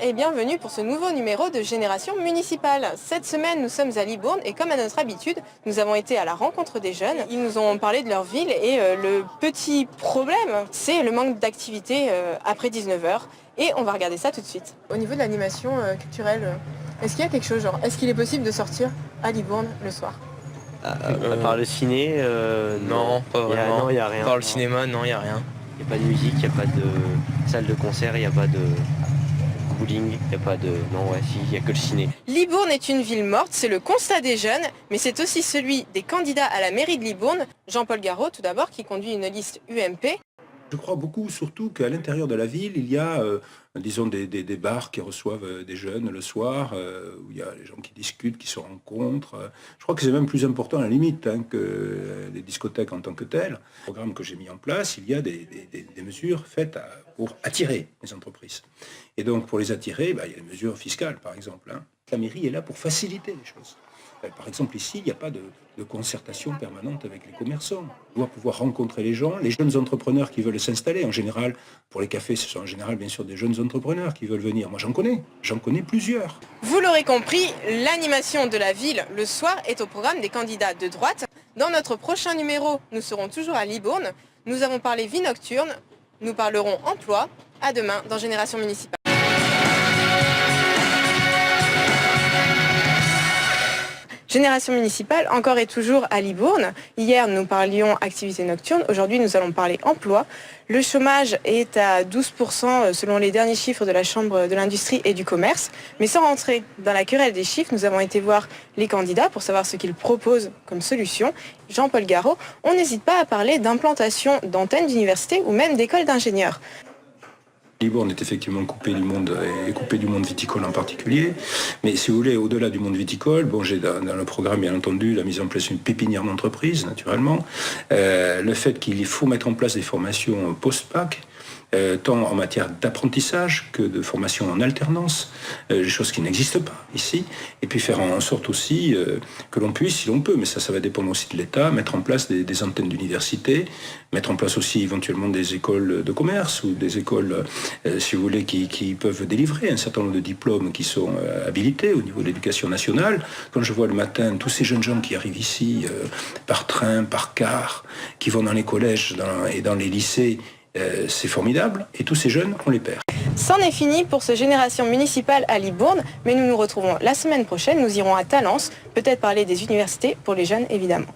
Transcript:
et bienvenue pour ce nouveau numéro de Génération Municipale. Cette semaine, nous sommes à Libourne et comme à notre habitude, nous avons été à la rencontre des jeunes. Ils nous ont parlé de leur ville et le petit problème, c'est le manque d'activité après 19h. Et on va regarder ça tout de suite. Au niveau de l'animation culturelle, est-ce qu'il y a quelque chose, est-ce qu'il est possible de sortir à Libourne le soir? À part le ciné, Non, pas vraiment. Non, il n'y a rien. À part le cinéma, non, il n'y a rien. Il n'y a pas de musique, il n'y a pas de salle de concert, il n'y a pas de bowling, il n'y a pas de... Non, ouais, si, il n'y a que le ciné. Libourne est une ville morte, c'est le constat des jeunes, mais c'est aussi celui des candidats à la mairie de Libourne. Jean-Paul Garot, tout d'abord, qui conduit une liste UMP. Je crois beaucoup, surtout qu'à l'intérieur de la ville, il y a, disons, des bars qui reçoivent des jeunes le soir, où il y a les gens qui discutent, qui se rencontrent. Je crois que c'est même plus important à la limite que les discothèques en tant que telles. Le programme que j'ai mis en place, il y a des mesures faites pour attirer les entreprises. Et donc, pour les attirer, il y a des mesures fiscales, par exemple. La mairie est là pour faciliter les choses. Par exemple, ici, il n'y a pas de concertation permanente avec les commerçants. On doit pouvoir rencontrer les gens, les jeunes entrepreneurs qui veulent s'installer. En général, pour les cafés, ce sont en général, bien sûr, des jeunes entrepreneurs qui veulent venir. Moi, j'en connais plusieurs. Vous l'aurez compris, l'animation de la ville le soir est au programme des candidats de droite. Dans notre prochain numéro, nous serons toujours à Libourne. Nous avons parlé vie nocturne, nous parlerons emploi. À demain dans Génération Municipale. Génération Municipale, encore et toujours à Libourne. Hier, nous parlions activité nocturne. Aujourd'hui, nous allons parler emploi. Le chômage est à 12% selon les derniers chiffres de la Chambre de l'industrie et du commerce. Mais sans rentrer dans la querelle des chiffres, nous avons été voir les candidats pour savoir ce qu'ils proposent comme solution. Jean-Paul Garot, on n'hésite pas à parler d'implantation d'antennes d'universités ou même d'écoles d'ingénieurs. Libourne est effectivement coupé du monde et coupé du monde viticole en particulier. Mais si vous voulez, au-delà du monde viticole, j'ai dans le programme bien entendu la mise en place d'une pépinière d'entreprise, naturellement. Le fait qu'il faut mettre en place des formations post-bac, tant en matière d'apprentissage que de formation en alternance, des choses qui n'existent pas ici, et puis faire en sorte aussi que l'on puisse, si l'on peut, mais ça va dépendre aussi de l'État, mettre en place des antennes d'université, mettre en place aussi éventuellement des écoles de commerce ou des écoles, si vous voulez, qui peuvent délivrer un certain nombre de diplômes qui sont habilités au niveau de l'éducation nationale. Quand je vois le matin tous ces jeunes gens qui arrivent ici par train, par car, qui vont dans les collèges et dans les lycées, c'est formidable, et tous ces jeunes, on les perd. C'en est fini pour ce Génération Municipale à Libourne, mais nous nous retrouvons la semaine prochaine, nous irons à Talence, peut-être parler des universités pour les jeunes évidemment.